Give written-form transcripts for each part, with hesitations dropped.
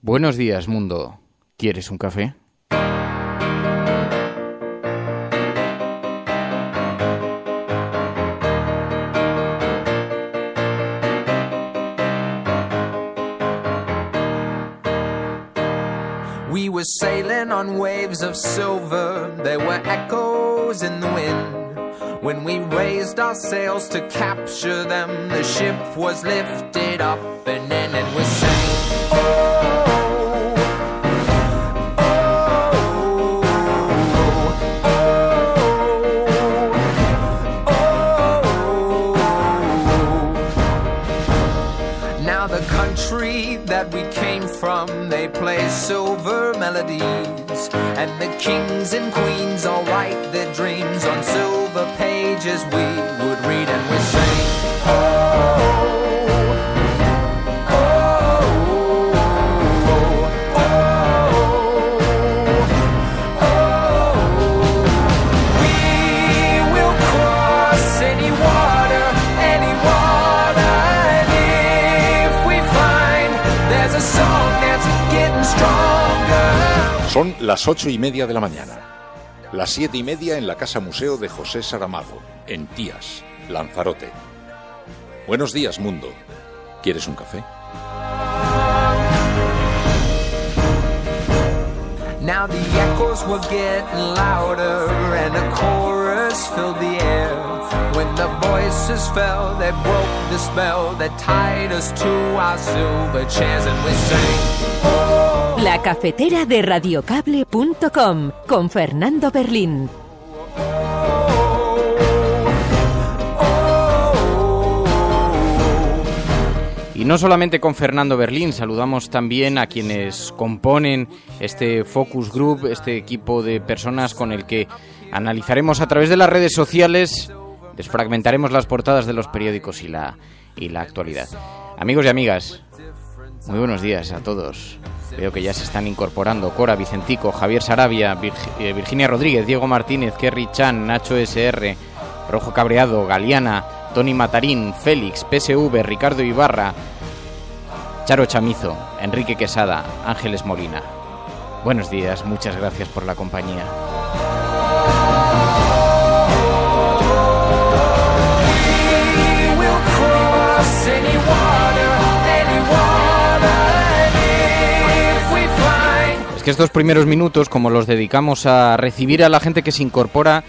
Buenos días, mundo. ¿Quieres un café? We were sailing on waves of silver. There were echoes in the wind. When we raised our sails to capture them, the ship was lifted up and then it was saying, oh, oh, oh, oh. Now the country that we came from, they play silver melodies, and the kings and queens all write their dreams on silver pages we would read, and we sing, oh, oh, oh, oh, oh. We will cross any water, and if we find there's a song that's getting stronger. Son las 8:30 de la mañana. Las 7:30 en la Casa Museo de José Saramago, en Tías, Lanzarote. Buenos días, mundo. ¿Quieres un café? Now the echoes were getting louder and a chorus filled the air. When the voices fell, they broke the spell that tied us to our silver chairs, and we sang, oh. La cafetera de radiocable.com con Fernando Berlín. Y no solamente con Fernando Berlín, saludamos también a quienes componen este Focus Group, este equipo de personas con el que analizaremos a través de las redes sociales, desfragmentaremos las portadas de los periódicos y la actualidad. Amigos y amigas, muy buenos días a todos. Veo que ya se están incorporando Cora, Vicentico, Javier Sarabia, Virginia Rodríguez, Diego Martínez, Kerry Chan, Nacho SR, Rojo Cabreado, Galeana, Tony Matarín, Félix, PSV, Ricardo Ibarra, Charo Chamizo, Enrique Quesada, Ángeles Molina. Buenos días, muchas gracias por la compañía. Es que estos primeros minutos, como los dedicamos a recibir a la gente que se incorpora,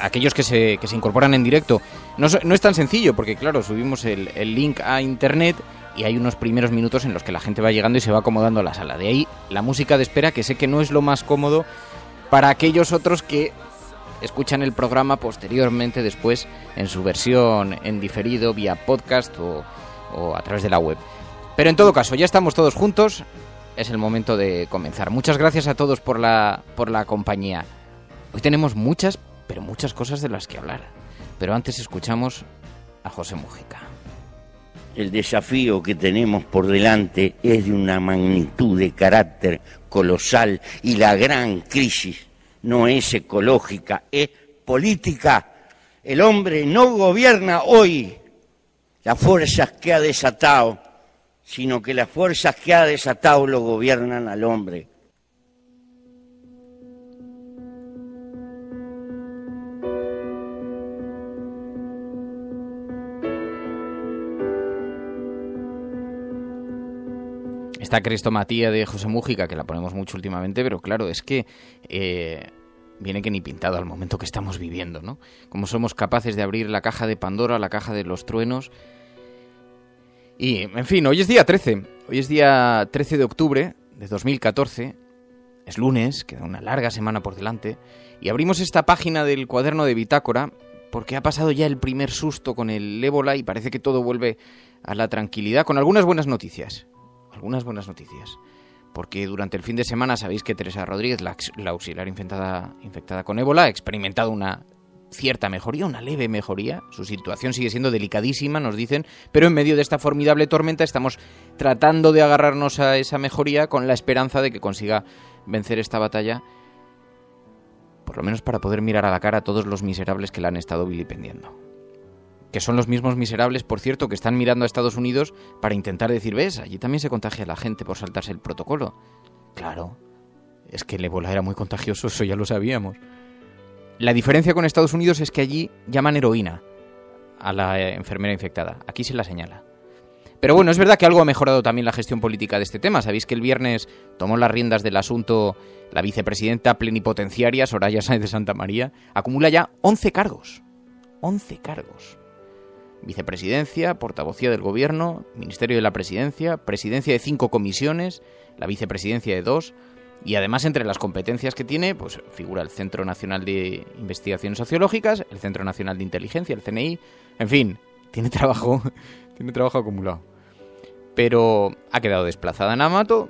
aquellos que se incorporan en directo, no es tan sencillo, porque claro, subimos el link a internet y hay unos primeros minutos en los que la gente va llegando y se va acomodando a la sala. De ahí la música de espera, que sé que no es lo más cómodo para aquellos otros que escuchan el programa posteriormente, después en su versión en diferido, vía podcast o a través de la web. Pero en todo caso, ya estamos todos juntos. Es el momento de comenzar. Muchas gracias a todos por la compañía. Hoy tenemos muchas cosas de las que hablar. Pero antes escuchamos a José Mújica. El desafío que tenemos por delante es de una magnitud de carácter colosal y la gran crisis no es ecológica, es política. El hombre no gobierna hoy las fuerzas que ha desatado, sino que las fuerzas que ha desatado lo gobiernan al hombre. Esta crestomatía de José Mújica, que la ponemos mucho últimamente, pero claro, es que viene que ni pintado al momento que estamos viviendo, ¿no? Cómo somos capaces de abrir la caja de Pandora, la caja de los truenos. Y, en fin, hoy es día 13. Hoy es día 13 de octubre de 2014. Es lunes, queda una larga semana por delante. Y abrimos esta página del cuaderno de bitácora porque ha pasado ya el primer susto con el ébola y parece que todo vuelve a la tranquilidad, con algunas buenas noticias. Porque durante el fin de semana sabéis que Teresa Rodríguez, la auxiliar infectada con ébola, ha experimentado una cierta mejoría, una leve mejoría. Su situación sigue siendo delicadísima, nos dicen, pero en medio de esta formidable tormenta estamos tratando de agarrarnos a esa mejoría con la esperanza de que consiga vencer esta batalla, por lo menos para poder mirar a la cara a todos los miserables que la han estado vilipendiando. que son los mismos miserables, por cierto, que están mirando a Estados Unidos para intentar decir, ves, allí también se contagia la gente por saltarse el protocolo. Claro, es que el ébola era muy contagioso, eso ya lo sabíamos. La diferencia con Estados Unidos es que allí llaman heroína a la enfermera infectada. Aquí se la señala. Pero bueno, es verdad que algo ha mejorado también la gestión política de este tema. Sabéis que el viernes tomó las riendas del asunto la vicepresidenta plenipotenciaria, Soraya Sáenz de Santamaría. Acumula ya 11 cargos. 11 cargos. Vicepresidencia, portavocía del Gobierno, Ministerio de la Presidencia, presidencia de 5 comisiones, la vicepresidencia de 2... Y además, entre las competencias que tiene, pues figura el Centro Nacional de Investigaciones Sociológicas, el Centro Nacional de Inteligencia, el CNI. En fin, tiene trabajo acumulado. Pero ha quedado desplazada en Amato,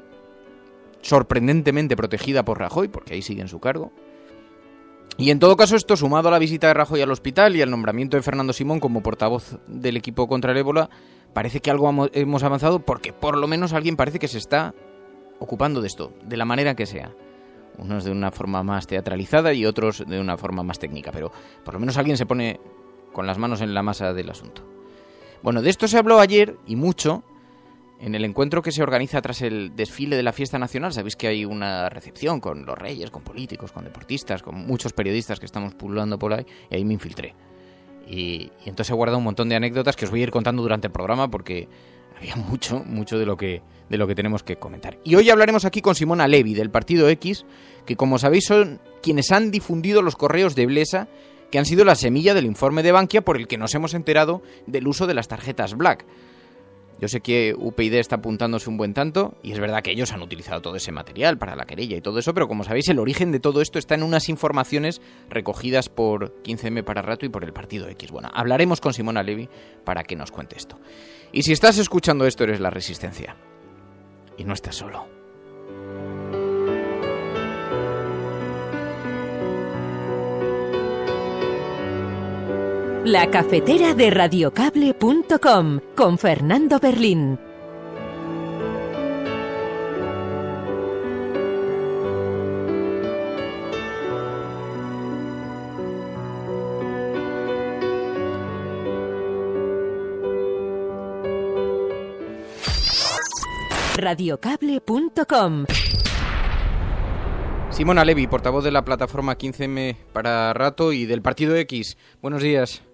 sorprendentemente protegida por Rajoy, porque ahí sigue en su cargo. Y en todo caso, esto sumado a la visita de Rajoy al hospital y al nombramiento de Fernando Simón como portavoz del equipo contra el ébola, parece que algo hemos avanzado, porque por lo menos alguien parece que se está ocupando de esto, de la manera que sea. Unos de una forma más teatralizada y otros de una forma más técnica, pero por lo menos alguien se pone con las manos en la masa del asunto. Bueno, de esto se habló ayer, y mucho, en el encuentro que se organiza tras el desfile de la fiesta nacional. Sabéis que hay una recepción con los reyes, con políticos, con deportistas, con muchos periodistas que estamos pululando por ahí, y ahí me infiltré. Y entonces he guardado un montón de anécdotas que os voy a ir contando durante el programa, porque había mucho de lo que tenemos que comentar. Y hoy hablaremos aquí con Simona Levi, del Partido X, que como sabéis son quienes han difundido los correos de Blesa, que han sido la semilla del informe de Bankia por el que nos hemos enterado del uso de las tarjetas Black. Yo sé que UPyD está apuntándose un buen tanto, y es verdad que ellos han utilizado todo ese material para la querella y todo eso, pero como sabéis, el origen de todo esto está en unas informaciones recogidas por 15M para Rato y por el Partido X. Bueno, hablaremos con Simona Levi para que nos cuente esto. Y si estás escuchando esto, eres La Resistencia. Y no estás solo. La cafetera de radiocable.com con Fernando Berlín. radiocable.com. Simona Levi, portavoz de la plataforma 15M para Rato y del Partido X. Buenos días.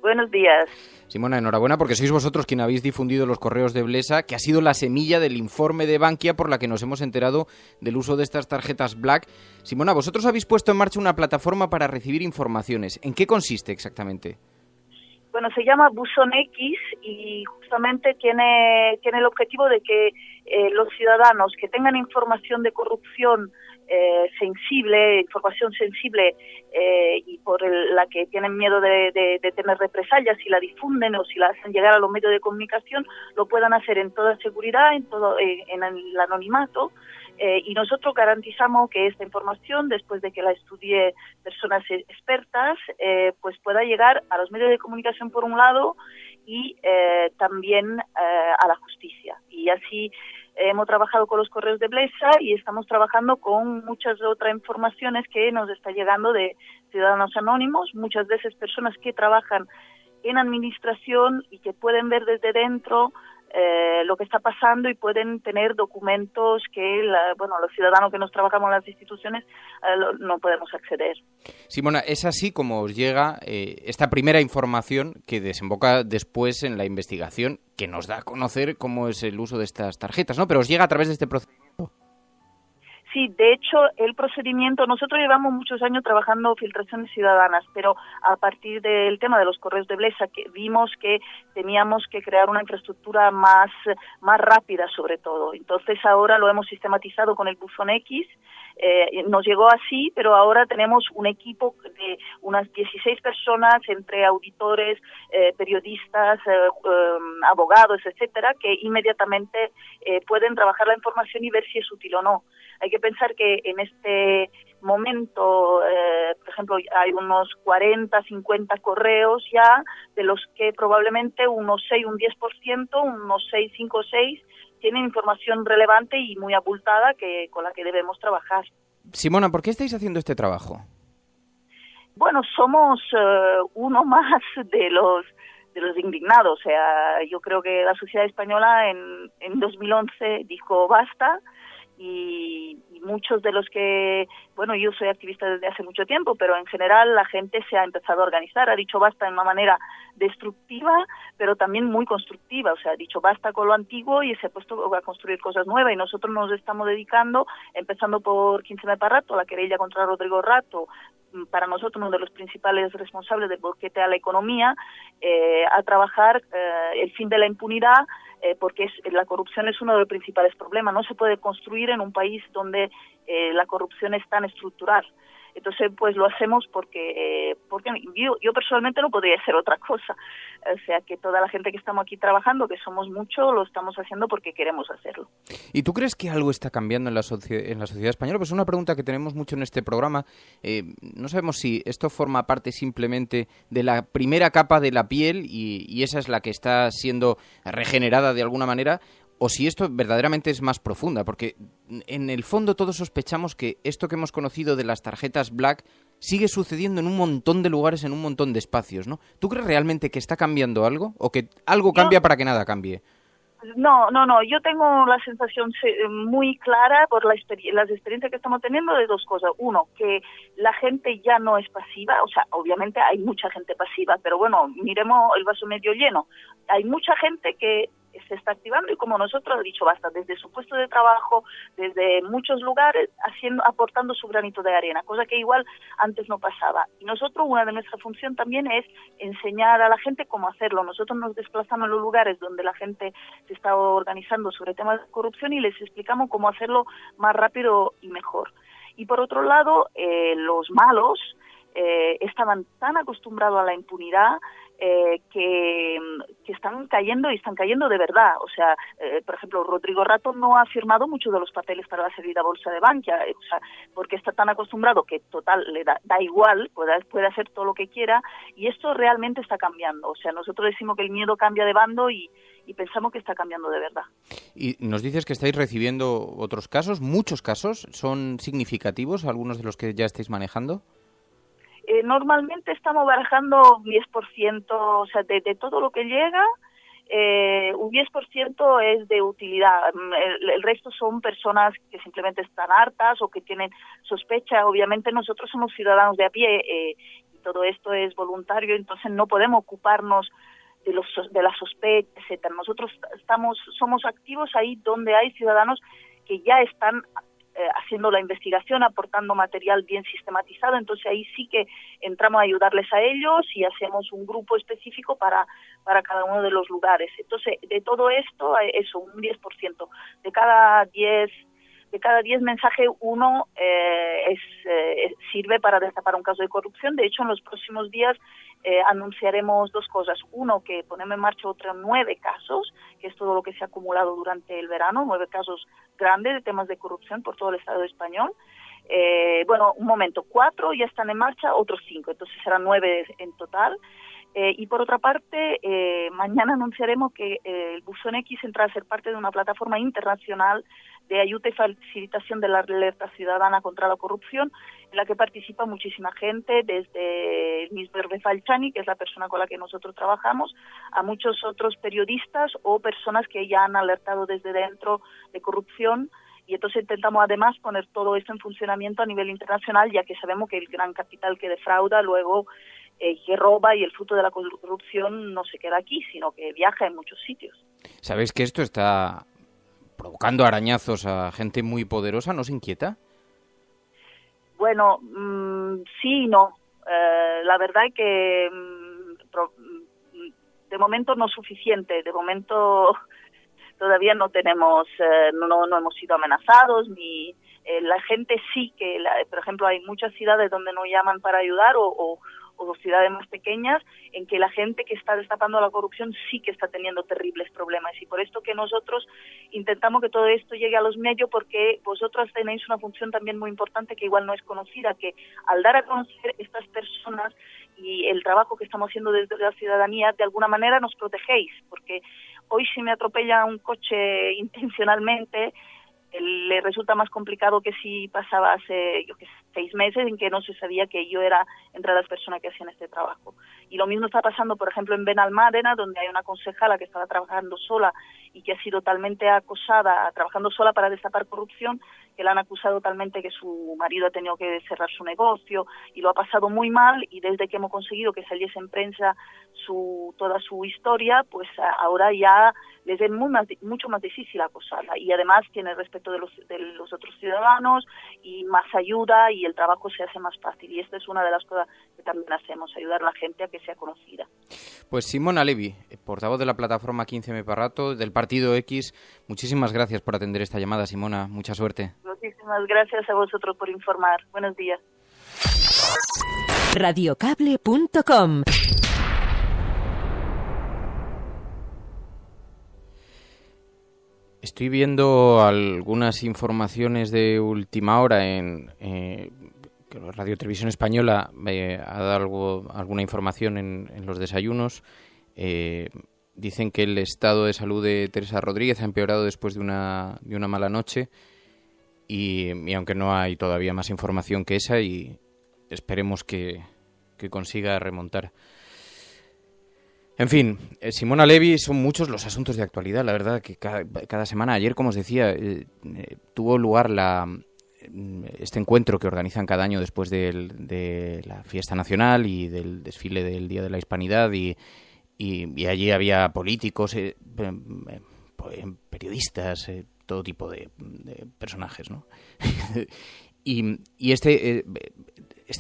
Buenos días. Simona, enhorabuena porque sois vosotros quien habéis difundido los correos de Blesa, que ha sido la semilla del informe de Bankia por la que nos hemos enterado del uso de estas tarjetas Black. Simona, vosotros habéis puesto en marcha una plataforma para recibir informaciones. ¿En qué consiste exactamente? Bueno, se llama Buzón X y justamente tiene el objetivo de que los ciudadanos que tengan información de corrupción información sensible y por la que tienen miedo de tener represalias, si la difunden o si la hacen llegar a los medios de comunicación, lo puedan hacer en toda seguridad, en el anonimato. Y nosotros garantizamos que esta información, después de que la estudie personas expertas, pues pueda llegar a los medios de comunicación por un lado y también a la justicia. Y así hemos trabajado con los correos de Blesa y estamos trabajando con muchas otras informaciones que nos está llegando de ciudadanos anónimos, muchas veces personas que trabajan en administración y que pueden ver desde dentro lo que está pasando y pueden tener documentos que los ciudadanos que nos trabajamos en las instituciones no podemos acceder. Simona, es así como os llega esta primera información que desemboca después en la investigación que nos da a conocer cómo es el uso de estas tarjetas, ¿no? Pero os llega a través de este procedimiento. Sí, de hecho, el procedimiento, nosotros llevamos muchos años trabajando filtraciones ciudadanas, pero a partir del tema de los correos de Blesa, que vimos que teníamos que crear una infraestructura más rápida sobre todo. Entonces ahora lo hemos sistematizado con el Buzón X, nos llegó así, pero ahora tenemos un equipo de unas 16 personas, entre auditores, periodistas, abogados, etcétera, que inmediatamente pueden trabajar la información y ver si es útil o no. Hay que pensar que en este momento, por ejemplo, hay unos 40, 50 correos ya, de los que probablemente unos 6, un 10%, unos 6, 5, 6, tienen información relevante y muy abultada con la que debemos trabajar. Simona, ¿por qué estáis haciendo este trabajo? Bueno, somos uno más de los los indignados. O sea, yo creo que la sociedad española en 2011 dijo basta, y muchos de los que, bueno, yo soy activista desde hace mucho tiempo, pero en general la gente se ha empezado a organizar, ha dicho basta de una manera destructiva, pero también muy constructiva. O sea, ha dicho basta con lo antiguo y se ha puesto a construir cosas nuevas, y nosotros nos estamos dedicando, empezando por 15M para Rato, la querella contra Rodrigo Rato, para nosotros uno de los principales responsables del boquete a la economía, a trabajar el fin de la impunidad, porque la corrupción es uno de los principales problemas. No se puede construir en un país donde la corrupción es tan estructural. Entonces, pues lo hacemos porque yo personalmente no podría hacer otra cosa. O sea, que toda la gente que estamos aquí trabajando, que somos muchos, lo estamos haciendo porque queremos hacerlo. ¿Y tú crees que algo está cambiando en la sociedad española? Pues es una pregunta que tenemos mucho en este programa. No sabemos si esto forma parte simplemente de la primera capa de la piel y esa es la que está siendo regenerada de alguna manera, o si esto verdaderamente es más profunda, porque en el fondo todos sospechamos que esto que hemos conocido de las tarjetas Black sigue sucediendo en un montón de lugares, en un montón de espacios, ¿no? ¿Tú crees realmente que está cambiando algo o que algo cambia para que nada cambie? No, yo tengo la sensación muy clara por las experiencias que estamos teniendo de dos cosas. Uno, que la gente ya no es pasiva, o sea, obviamente hay mucha gente pasiva, pero bueno, miremos el vaso medio lleno. Hay mucha gente que se está activando y como nosotros he dicho basta, desde su puesto de trabajo, desde muchos lugares, aportando su granito de arena, cosa que igual antes no pasaba. Y nosotros, una de nuestras funciones también es enseñar a la gente cómo hacerlo. Nosotros nos desplazamos en los lugares donde la gente se está organizando sobre temas de corrupción y les explicamos cómo hacerlo más rápido y mejor. Y por otro lado, los malos estaban tan acostumbrados a la impunidad que están cayendo de verdad. O sea, por ejemplo, Rodrigo Rato no ha firmado muchos de los papeles para la salida a bolsa de Bankia, o sea, porque está tan acostumbrado que total le da igual, puede hacer todo lo que quiera, y esto realmente está cambiando. O sea, nosotros decimos que el miedo cambia de bando y pensamos que está cambiando de verdad. Y nos dices que estáis recibiendo otros casos, muchos casos. ¿Son significativos algunos de los que ya estáis manejando? Normalmente estamos barajando un 10%, o sea, de todo lo que llega, un 10% es de utilidad. El resto son personas que simplemente están hartas o que tienen sospecha. Obviamente nosotros somos ciudadanos de a pie y todo esto es voluntario, entonces no podemos ocuparnos de la sospecha, etcétera. Nosotros somos activos ahí donde hay ciudadanos que ya están haciendo la investigación, aportando material bien sistematizado, entonces ahí sí que entramos a ayudarles a ellos y hacemos un grupo específico para cada uno de los lugares. Entonces, de todo esto, eso, un 10%. De cada 10 mensajes, uno sirve para destapar un caso de corrupción. De hecho, en los próximos días anunciaremos dos cosas. Uno, que ponemos en marcha otros 9 casos, que es todo lo que se ha acumulado durante el verano, 9 casos grandes de temas de corrupción por todo el Estado español. 4 ya están en marcha, otros 5, entonces serán 9 en total. Y por otra parte, mañana anunciaremos que el Buzón X entra a ser parte de una plataforma internacional de ayuda y facilitación de la alerta ciudadana contra la corrupción, en la que participa muchísima gente, desde el mismo Hervé Falciani, que es la persona con la que nosotros trabajamos, a muchos otros periodistas o personas que ya han alertado desde dentro de corrupción. Y entonces intentamos además poner todo esto en funcionamiento a nivel internacional, ya que sabemos que el gran capital que defrauda luego que roba y el fruto de la corrupción no se queda aquí, sino que viaja en muchos sitios. ¿Sabéis que esto está provocando arañazos a gente muy poderosa? ¿No os inquieta? Bueno, sí y no. La verdad es que de momento no es suficiente. De momento todavía no tenemos, no hemos sido amenazados, ni la gente sí que, por ejemplo, hay muchas ciudades donde no llaman para ayudar o ciudades más pequeñas en que la gente que está destapando la corrupción sí que está teniendo terribles problemas, y por esto que nosotros intentamos que todo esto llegue a los medios, porque vosotros tenéis una función también muy importante que igual no es conocida, que al dar a conocer estas personas y el trabajo que estamos haciendo desde la ciudadanía, de alguna manera nos protegéis, porque hoy si me atropella un coche intencionalmente, le resulta más complicado que si pasaba hace, 6 meses en que no se sabía que yo era entre las personas que hacían este trabajo. Y lo mismo está pasando, por ejemplo, en Benalmádena, donde hay una concejala que estaba trabajando sola y que ha sido totalmente acosada, trabajando sola para destapar corrupción, que la han acusado totalmente que su marido ha tenido que cerrar su negocio y lo ha pasado muy mal, y desde que hemos conseguido que saliese en prensa toda su historia, pues ahora ya les es mucho más difícil acosarla, y además tiene respeto de los otros ciudadanos y más ayuda, y el trabajo se hace más fácil, y esta es una de las cosas que también hacemos, ayudar a la gente a que sea conocida. Pues Simona Levi, portavoz de la plataforma 15M Parrato, del Partido X, muchísimas gracias por atender esta llamada, Simona, mucha suerte. Muchísimas gracias a vosotros por informar. Buenos días. Radiocable.com. Estoy viendo algunas informaciones de última hora en Radio Televisión Española ha dado alguna información en los desayunos. Dicen que el estado de salud de Teresa Rodríguez ha empeorado después de una mala noche y aunque no hay todavía más información que esa, y esperemos que consiga remontar. En fin, Simona Levi, son muchos los asuntos de actualidad, la verdad, que cada semana. Ayer, como os decía, tuvo lugar este encuentro que organizan cada año después de la fiesta nacional y del desfile del Día de la Hispanidad, y allí había políticos, periodistas, todo tipo de personajes, ¿no? y este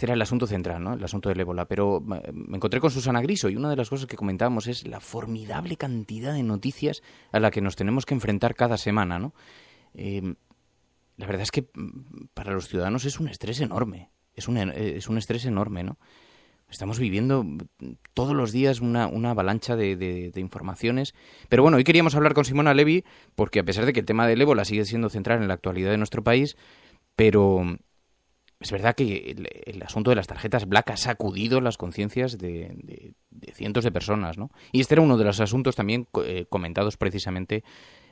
era el asunto central, ¿no? El asunto del ébola. Pero me encontré con Susana Griso y una de las cosas que comentábamos es la formidable cantidad de noticias a la que nos tenemos que enfrentar cada semana, ¿no? La verdad es que para los ciudadanos es un estrés enorme. Es un estrés enorme, ¿no? Estamos viviendo todos los días una avalancha de informaciones. Pero bueno, hoy queríamos hablar con Simona Levi porque, a pesar de que el tema del ébola sigue siendo central en la actualidad de nuestro país, pero es verdad que el asunto de las tarjetas black ha sacudido las conciencias de cientos de personas, ¿no? Y este era uno de los asuntos también comentados precisamente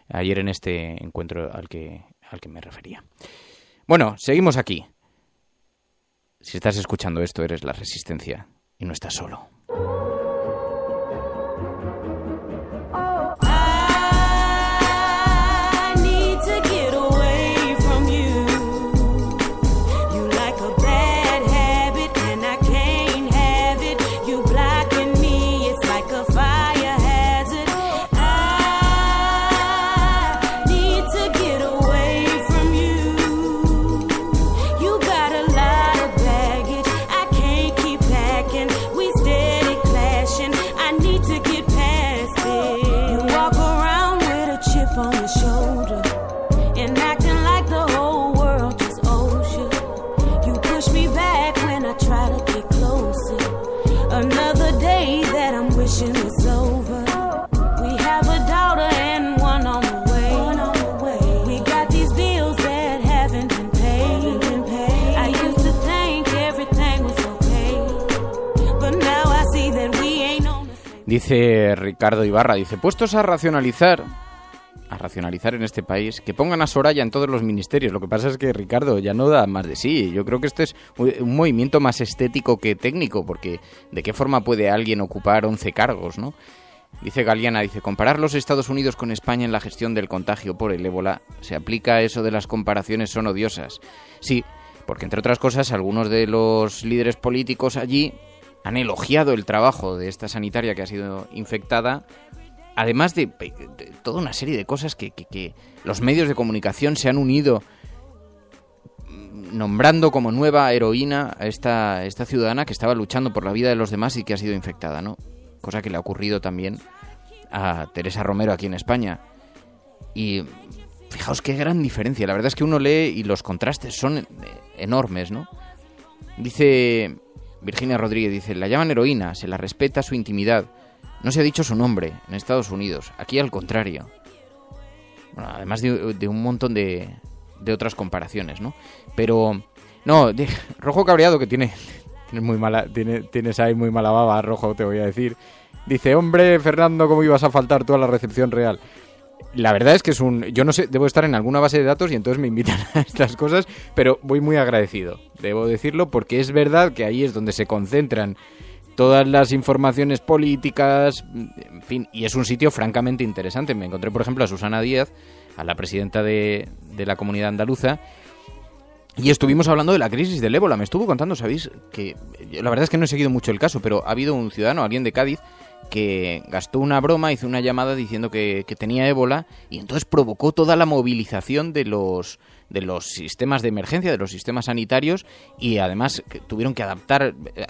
ayer en este encuentro al que me refería. Bueno, seguimos aquí. Si estás escuchando esto, eres La Resistencia y no estás solo. Dice Ricardo Ibarra, dice, puestos a racionalizar en este país, que pongan a Soraya en todos los ministerios. Lo que pasa es que Ricardo ya no da más de sí. Yo creo que esto es un movimiento más estético que técnico, porque ¿de qué forma puede alguien ocupar 11 cargos, no? Dice Galeana, dice, comparar los Estados Unidos con España en la gestión del contagio por el ébola, se aplica eso de las comparaciones son odiosas. Sí, porque entre otras cosas algunos de los líderes políticos allí han elogiado el trabajo de esta sanitaria que ha sido infectada, además de toda una serie de cosas que los medios de comunicación se han unido nombrando como nueva heroína a esta ciudadana que estaba luchando por la vida de los demás y que ha sido infectada, ¿no? Cosa que le ha ocurrido también a Teresa Romero aquí en España. Y fijaos qué gran diferencia. La verdad es que uno lee y los contrastes son enormes, ¿no? Dice Virginia Rodríguez, dice, la llaman heroína, se la respeta su intimidad. No se ha dicho su nombre en Estados Unidos. Aquí al contrario. Bueno, además de un montón de otras comparaciones, ¿no? Pero, no, Rojo cabreado, que tienes ahí muy mala baba, Rojo, te voy a decir. Dice, hombre, Fernando, ¿cómo ibas a faltar tú a la recepción real? La verdad es que yo no sé, debo estar en alguna base de datos y entonces me invitan a estas cosas, pero voy muy agradecido, debo decirlo, porque es verdad que ahí es donde se concentran todas las informaciones políticas, en fin, y es un sitio francamente interesante. Me encontré, por ejemplo, a Susana Díaz, a la presidenta de la Comunidad Andaluza, y estuvimos hablando de la crisis del ébola. Me estuvo contando, ¿sabéis? Que la verdad es que no he seguido mucho el caso, pero ha habido un ciudadano, alguien de Cádiz, que gastó una broma, hizo una llamada diciendo que tenía ébola, y entonces provocó toda la movilización de los sistemas de emergencia, de los sistemas sanitarios, y además tuvieron que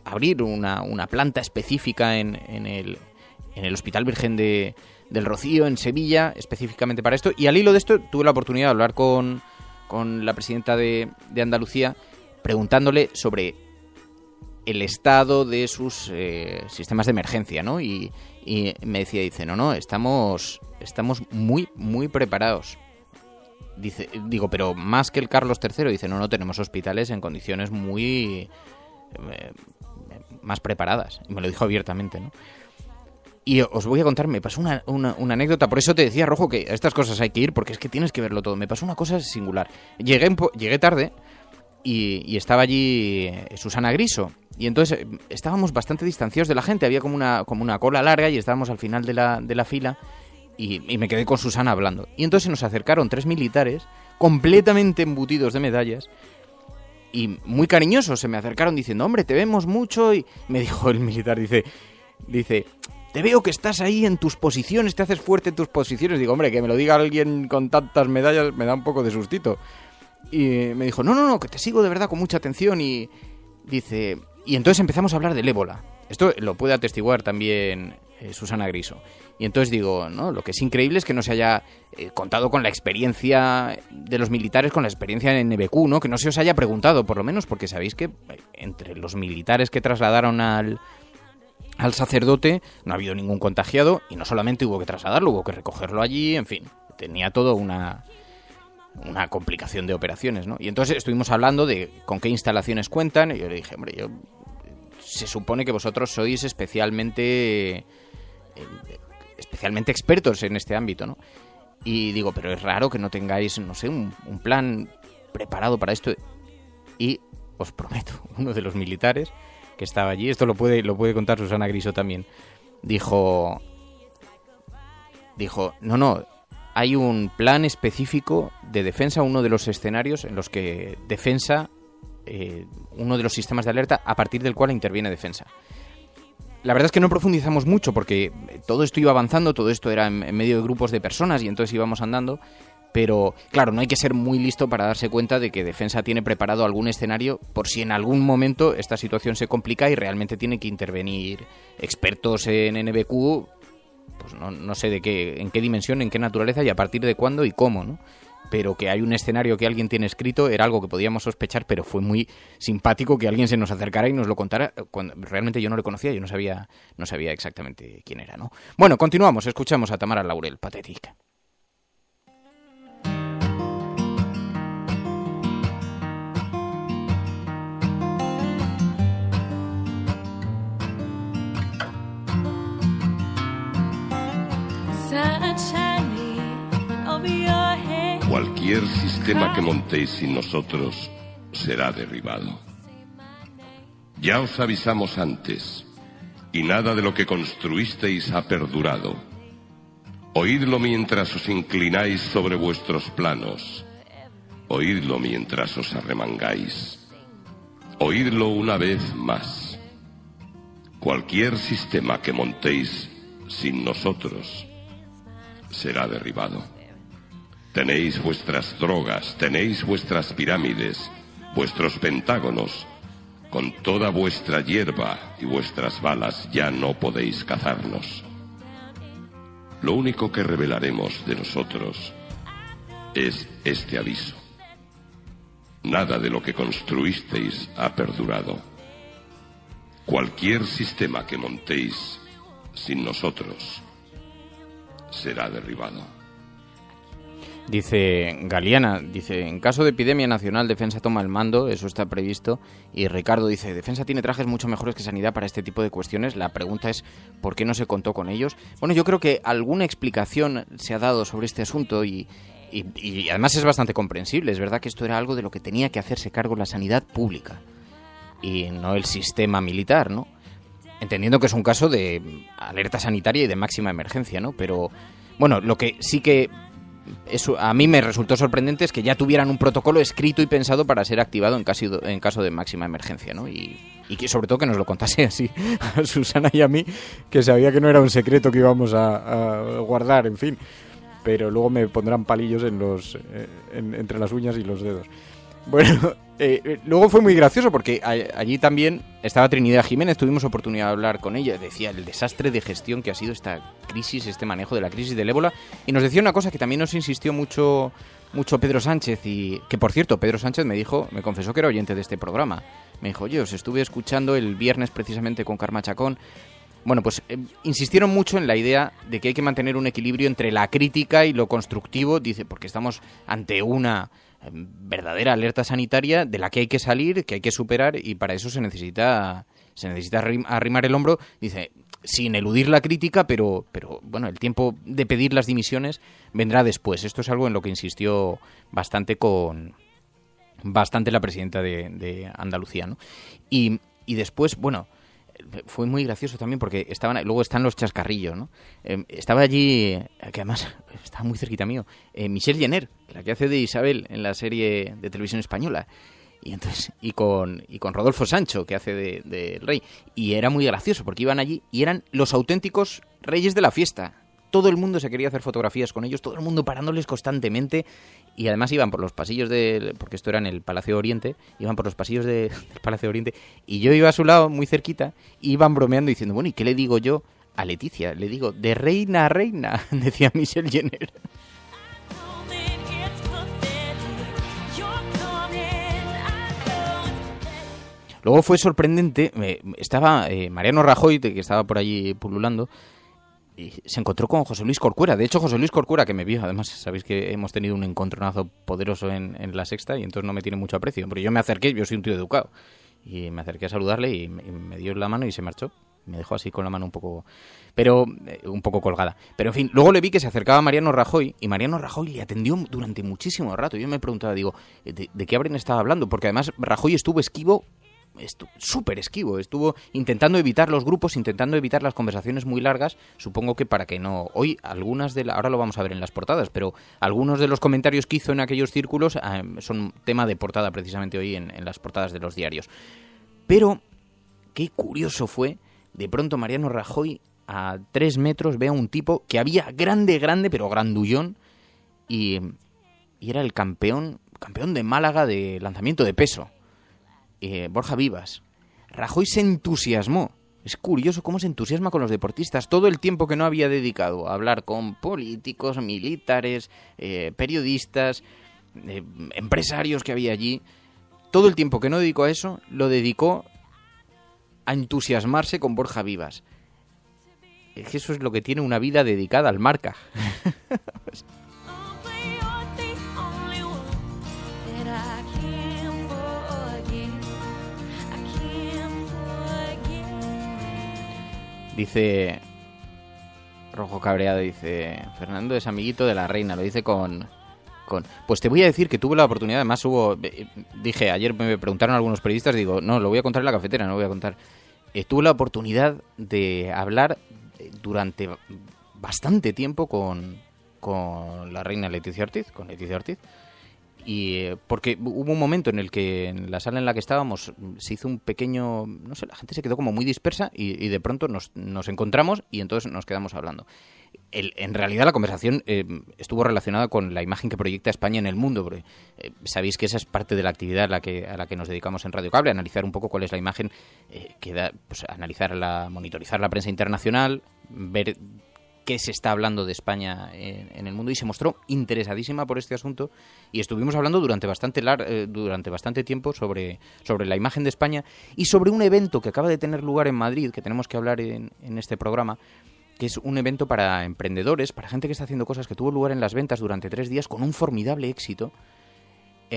abrir una planta específica en el Hospital Virgen del Rocío, en Sevilla, específicamente para esto. Y al hilo de esto tuve la oportunidad de hablar con la presidenta de Andalucía, preguntándole sobre el estado de sus sistemas de emergencia, ¿no? Y me decía, no, estamos muy, muy preparados. Digo, pero más que el Carlos III. Dice, no, tenemos hospitales en condiciones muy más preparadas. Y me lo dijo abiertamente, ¿no? Y os voy a contar, me pasó una anécdota, por eso te decía, Rojo, que a estas cosas hay que ir, porque es que tienes que verlo todo. Me pasó una cosa singular. Llegué tarde y estaba allí Susana Griso, y entonces estábamos bastante distanciados de la gente, había como una cola larga y estábamos al final de la fila, y me quedé con Susana hablando. Y entonces se nos acercaron 3 militares, completamente embutidos de medallas, y muy cariñosos, se me acercaron diciendo, hombre, te vemos mucho, y me dijo el militar, dice, te veo que estás ahí en tus posiciones, te haces fuerte en tus posiciones. Digo, hombre, que me lo diga alguien con tantas medallas me da un poco de sustito. Y me dijo, no, que te sigo de verdad con mucha atención. Y dice, y entonces empezamos a hablar del ébola. Esto lo puede atestiguar también Susana Griso. Y entonces digo, no, lo que es increíble es que no se haya contado con la experiencia de los militares, con la experiencia en NBQ, ¿no? Que no se os haya preguntado, por lo menos, porque sabéis que entre los militares que trasladaron al sacerdote no ha habido ningún contagiado, y no solamente hubo que trasladarlo, hubo que recogerlo allí, en fin, tenía todo una complicación de operaciones, ¿no? Y entonces estuvimos hablando de con qué instalaciones cuentan, y yo le dije, hombre, se supone que vosotros sois especialmente expertos en este ámbito, ¿no? Y digo, pero es raro que no tengáis, no sé, un plan preparado para esto. Y os prometo, uno de los militares que estaba allí, esto lo puede contar Susana Griso también, dijo, no, hay un plan específico de defensa, uno de los escenarios en los que defensa, uno de los sistemas de alerta a partir del cual interviene defensa. La verdad es que no profundizamos mucho porque todo esto iba avanzando, todo esto era en medio de grupos de personas y entonces íbamos andando. Pero, claro, no hay que ser muy listo para darse cuenta de que Defensa tiene preparado algún escenario por si en algún momento esta situación se complica y realmente tiene que intervenir expertos en NBQ, pues no sé en qué dimensión, en qué naturaleza y a partir de cuándo y cómo, ¿no? Pero que hay un escenario que alguien tiene escrito era algo que podíamos sospechar, pero fue muy simpático que alguien se nos acercara y nos lo contara cuando realmente yo no le conocía, yo no sabía exactamente quién era, ¿no? Bueno, continuamos, escuchamos a Tamara Laurel, Patética. Cualquier sistema que montéis sin nosotros será derribado. Ya os avisamos antes, y nada de lo que construisteis ha perdurado. Oídlo mientras os inclináis sobre vuestros planos. Oídlo mientras os arremangáis. Oídlo una vez más. Cualquier sistema que montéis sin nosotros será derribado. Tenéis vuestras drogas, tenéis vuestras pirámides, vuestros pentágonos. Con toda vuestra hierba y vuestras balas ya no podéis cazarnos. Lo único que revelaremos de nosotros es este aviso. Nada de lo que construisteis ha perdurado. Cualquier sistema que montéis sin nosotros será derribado. Dice Galeana, dice, en caso de epidemia nacional, Defensa toma el mando, eso está previsto. Y Ricardo dice, Defensa tiene trajes mucho mejores que Sanidad para este tipo de cuestiones. La pregunta es, ¿por qué no se contó con ellos? Bueno, yo creo que alguna explicación se ha dado sobre este asunto y además es bastante comprensible. Es verdad que esto era algo de lo que tenía que hacerse cargo la sanidad pública y no el sistema militar, ¿no? Entendiendo que es un caso de alerta sanitaria y de máxima emergencia, ¿no? Pero, bueno, lo que sí que eso a mí me resultó sorprendente es que ya tuvieran un protocolo escrito y pensado para ser activado en caso de máxima emergencia, ¿no? Y que sobre todo que nos lo contase así a Susana y a mí, que sabía que no era un secreto que íbamos a guardar, en fin. Pero luego me pondrán palillos entre las uñas y los dedos. Bueno, luego fue muy gracioso porque allí también estaba Trinidad Jiménez, tuvimos oportunidad de hablar con ella, decía el desastre de gestión que ha sido esta crisis, este manejo de la crisis del ébola, y nos decía una cosa que también nos insistió mucho Pedro Sánchez, y que por cierto, Pedro Sánchez me confesó que era oyente de este programa. Me dijo, oye, os estuve escuchando el viernes precisamente con Karma Chacón. Bueno, pues insistieron mucho en la idea de que hay que mantener un equilibrio entre la crítica y lo constructivo, dice, porque estamos ante una verdadera alerta sanitaria de la que hay que salir, que hay que superar, y para eso se necesita arrimar el hombro, dice, sin eludir la crítica, pero bueno, el tiempo de pedir las dimisiones vendrá después. Esto es algo en lo que insistió bastante la presidenta de Andalucía, ¿no? Y después, bueno, fue muy gracioso también porque luego están los chascarrillos, ¿no? Estaba allí, que además estaba muy cerquita mío, Michelle Jenner, la que hace de Isabel en la serie de televisión española, y entonces con Rodolfo Sancho, que hace de rey, y era muy gracioso porque iban allí y eran los auténticos reyes de la fiesta. Todo el mundo se quería hacer fotografías con ellos, todo el mundo parándoles constantemente, y además iban por los pasillos porque esto era en el Palacio Oriente, iban por los pasillos del Palacio Oriente, y yo iba a su lado, muy cerquita, y iban bromeando diciendo, bueno, ¿y qué le digo yo a Leticia? Le digo, de reina a reina, decía Michelle Jenner. Luego fue sorprendente, estaba Mariano Rajoy, que estaba por allí pululando, y se encontró con José Luis Corcuera. De hecho, José Luis Corcuera, que me vio, además sabéis que hemos tenido un encontronazo poderoso en La Sexta, y entonces no me tiene mucho aprecio. Pero yo me acerqué, yo soy un tío educado, y me acerqué a saludarle y me dio la mano y se marchó. Me dejó así con la mano un poco colgada. Pero en fin, luego le vi que se acercaba a Mariano Rajoy, y Mariano Rajoy le atendió durante muchísimo rato. Yo me preguntaba, digo, ¿de qué habrían estado hablando? Porque además Rajoy estuvo esquivo, súper esquivo, estuvo intentando evitar los grupos, intentando evitar las conversaciones muy largas, supongo que para que no... Hoy ahora lo vamos a ver en las portadas, pero algunos de los comentarios que hizo en aquellos círculos son tema de portada precisamente hoy en las portadas de los diarios. Pero qué curioso fue, de pronto Mariano Rajoy a 3 metros ve a un tipo que había grande, pero grandullón, y era el campeón de Málaga de lanzamiento de peso. Borja Vivas. Rajoy se entusiasmó. Es curioso cómo se entusiasma con los deportistas. Todo el tiempo que no había dedicado a hablar con políticos, militares, periodistas, empresarios que había allí, todo el tiempo que no dedicó a eso, lo dedicó a entusiasmarse con Borja Vivas. Es que eso es lo que tiene una vida dedicada al Marca. Dice Rojo Cabreado, dice, Fernando es amiguito de la reina, lo dice con... Pues te voy a decir que tuve la oportunidad, además dije, ayer me preguntaron algunos periodistas, digo, no, lo voy a contar en la cafetera, no lo voy a contar. Tuve la oportunidad de hablar durante bastante tiempo con la reina Leticia Ortiz, y porque hubo un momento en el que en la sala en la que estábamos se hizo un pequeño, no sé, la gente se quedó como muy dispersa y de pronto nos encontramos y entonces nos quedamos hablando. En realidad la conversación estuvo relacionada con la imagen que proyecta España en el mundo, porque sabéis que esa es parte de la actividad a la que nos dedicamos en Radio Cable, analizar un poco cuál es la imagen que da, pues monitorizar la prensa internacional, ver qué se está hablando de España en el mundo, y se mostró interesadísima por este asunto y estuvimos hablando durante bastante tiempo sobre la imagen de España y sobre un evento que acaba de tener lugar en Madrid, que tenemos que hablar en este programa, que es un evento para emprendedores, para gente que está haciendo cosas, que tuvo lugar en Las Ventas durante 3 días con un formidable éxito,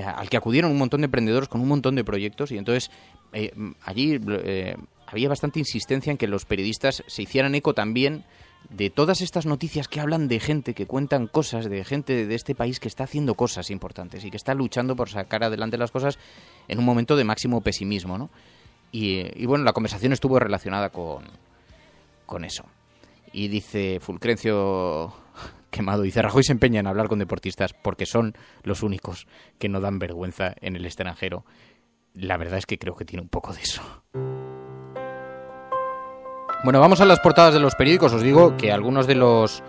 al que acudieron un montón de emprendedores con un montón de proyectos, y entonces allí había bastante insistencia en que los periodistas se hicieran eco también de todas estas noticias que hablan de gente, que cuentan cosas, de gente de este país que está haciendo cosas importantes y que está luchando por sacar adelante las cosas en un momento de máximo pesimismo, ¿no? Y bueno, la conversación estuvo relacionada con eso. Y dice Fulcrencio Quemado, dice: Rajoy se empeña en hablar con deportistas porque son los únicos que no dan vergüenza en el extranjero. La verdad es que creo que tiene un poco de eso. Bueno, vamos a las portadas de los periódicos. Os digo que algunos de los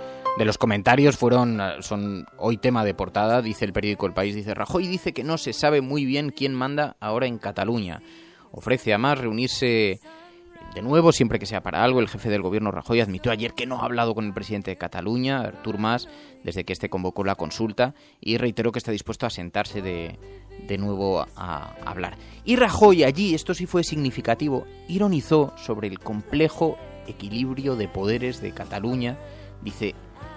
comentarios son hoy tema de portada. Dice el periódico El País, dice: Rajoy dice que no se sabe muy bien quién manda ahora en Cataluña. Ofrece además reunirse de nuevo siempre que sea para algo. El jefe del gobierno, Rajoy, admitió ayer que no ha hablado con el presidente de Cataluña, Artur Mas, desde que este convocó la consulta, y reiteró que está dispuesto a sentarse de nuevo a hablar. Y Rajoy allí, esto sí fue significativo, ironizó sobre el complejo equilibrio de poderes de Cataluña. Dice,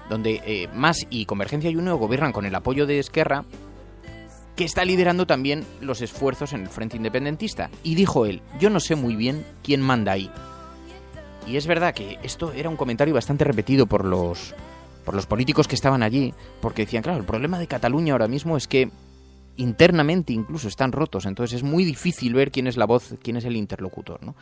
donde Mas y Convergencia y Unió gobiernan con el apoyo de Esquerra, que está liderando también los esfuerzos en el frente independentista. Y dijo él: yo no sé muy bien quién manda ahí. Y es verdad que esto era un comentario bastante repetido por los políticos que estaban allí, porque decían, claro, el problema de Cataluña ahora mismo es que internamente incluso están rotos, entonces es muy difícil ver quién es la voz, quién es el interlocutor, ¿no?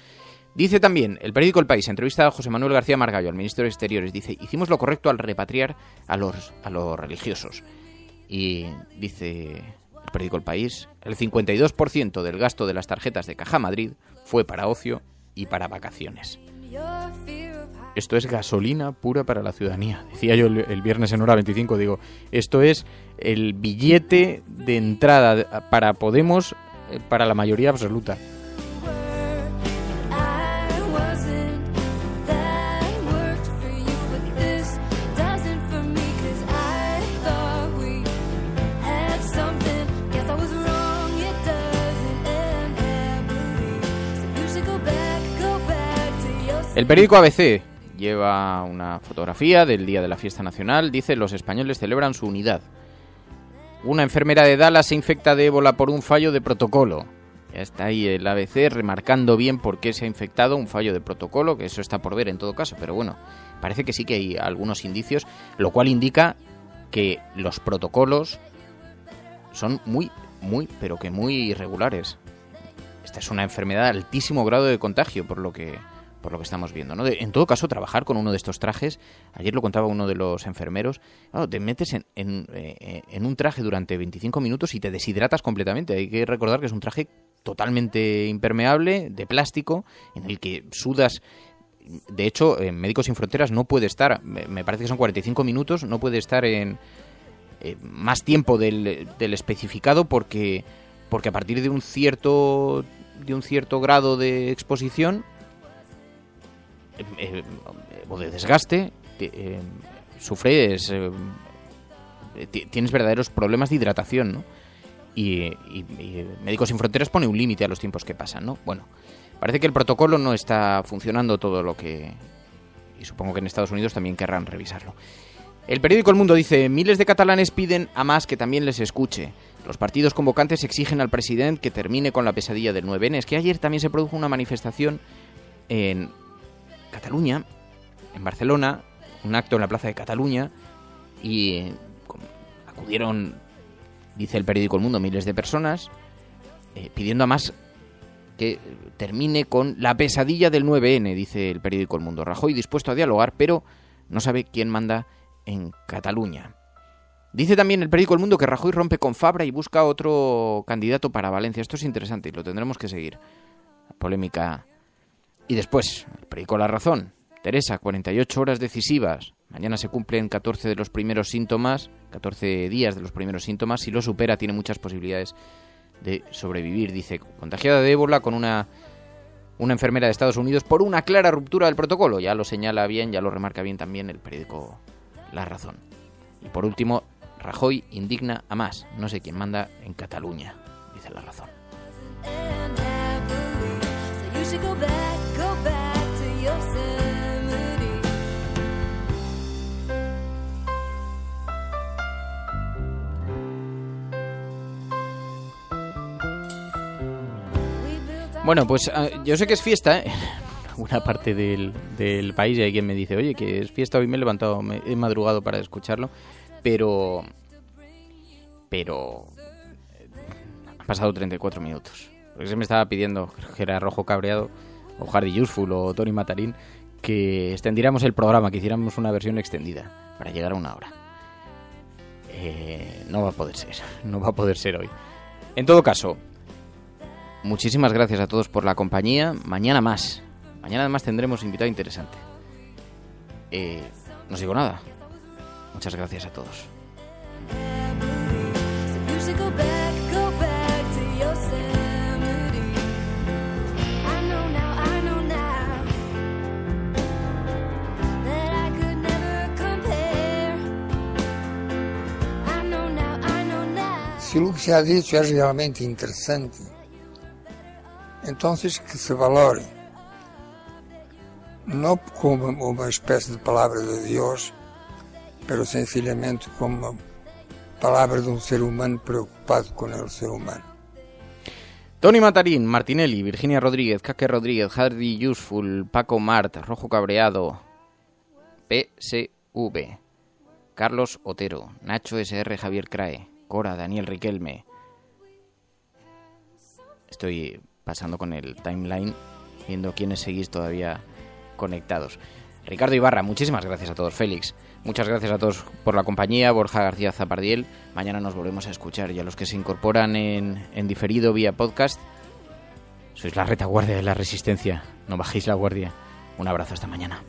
Dice también el periódico El País, entrevista a José Manuel García Margallo, al ministro de Exteriores, dice: hicimos lo correcto al repatriar a los religiosos. Y dice el periódico El País: el 52% del gasto de las tarjetas de Caja Madrid fue para ocio y para vacaciones. Esto es gasolina pura para la ciudadanía. Decía yo el viernes en Hora 25, digo, esto es el billete de entrada para Podemos para la mayoría absoluta. El periódico ABC lleva una fotografía del día de la fiesta nacional. Dice: los españoles celebran su unidad. Una enfermera de Dallas se infecta de ébola por un fallo de protocolo. Ya está ahí el ABC remarcando bien por qué se ha infectado, un fallo de protocolo, que eso está por ver en todo caso. Pero bueno, parece que sí que hay algunos indicios, lo cual indica que los protocolos son muy, pero que muy irregulares. Esta es una enfermedad de altísimo grado de contagio, por lo que estamos viendo, ¿no? En todo caso, trabajar con uno de estos trajes, ayer lo contaba uno de los enfermeros, claro, te metes en un traje durante 25 minutos y te deshidratas completamente. Hay que recordar que es un traje totalmente impermeable, de plástico, en el que sudas. De hecho, en Médicos Sin Fronteras no puede estar, me parece que son 45 minutos, no puede estar en más tiempo del especificado porque a partir de un cierto grado de exposición o de desgaste, tienes verdaderos problemas de hidratación, ¿no? Y Médicos Sin Fronteras pone un límite a los tiempos que pasan, ¿no? Bueno, parece que el protocolo no está funcionando todo lo que... Y supongo que en Estados Unidos también querrán revisarlo. El periódico El Mundo dice: miles de catalanes piden a Mas que también les escuche. Los partidos convocantes exigen al presidente que termine con la pesadilla del 9N. Es que ayer también se produjo una manifestación en Cataluña, en Barcelona, un acto en la Plaza de Cataluña, y acudieron, dice el periódico El Mundo, miles de personas pidiendo a Mas que termine con la pesadilla del 9N, dice el periódico El Mundo. Rajoy dispuesto a dialogar, pero no sabe quién manda en Cataluña. Dice también el periódico El Mundo que Rajoy rompe con Fabra y busca otro candidato para Valencia. Esto es interesante y lo tendremos que seguir. La polémica. Y después, el periódico La Razón. Teresa, 48 horas decisivas. Mañana se cumplen 14 de los primeros síntomas, 14 días de los primeros síntomas. Si lo supera, tiene muchas posibilidades de sobrevivir. Dice, contagiada de ébola con una enfermera de Estados Unidos por una clara ruptura del protocolo. Ya lo señala bien, ya lo remarca bien también el periódico La Razón. Y por último, Rajoy indigna a Mas. No sé quién manda en Cataluña, dice La Razón. Bueno, pues yo sé que es fiesta, en alguna parte del país, y hay quien me dice, oye, que es fiesta, hoy me he levantado, he madrugado para escucharlo, pero han pasado 34 minutos. Porque se me estaba pidiendo, creo que era Rojo Cabreado, o Hardy Useful, o Tony Matarín, que extendiéramos el programa, que hiciéramos una versión extendida, para llegar a 1 hora. No va a poder ser hoy. En todo caso, muchísimas gracias a todos por la compañía. Mañana además tendremos invitado interesante. No digo nada. Muchas gracias a todos. Se o que se ha dicho é realmente interessante, então que se valore, não como uma espécie de palavra de Deus, pero sencillamente como uma palavra de um ser humano preocupado com o ser humano. Tony Matarín, Martinelli, Virginia Rodríguez, Kake Rodríguez, Hardy Useful, Paco Mart, Rojo Cabreado, PSV, Carlos Otero, Nacho SR, Javier Crae, Cora, Daniel Riquelme. Estoy pasando con el timeline, viendo quiénes seguís todavía conectados. Ricardo Ibarra, muchísimas gracias a todos. Félix, muchas gracias a todos por la compañía. Borja García Zapardiel, mañana nos volvemos a escuchar. Y a los que se incorporan en diferido vía podcast, sois la retaguardia de la resistencia. No bajéis la guardia. Un abrazo, hasta mañana.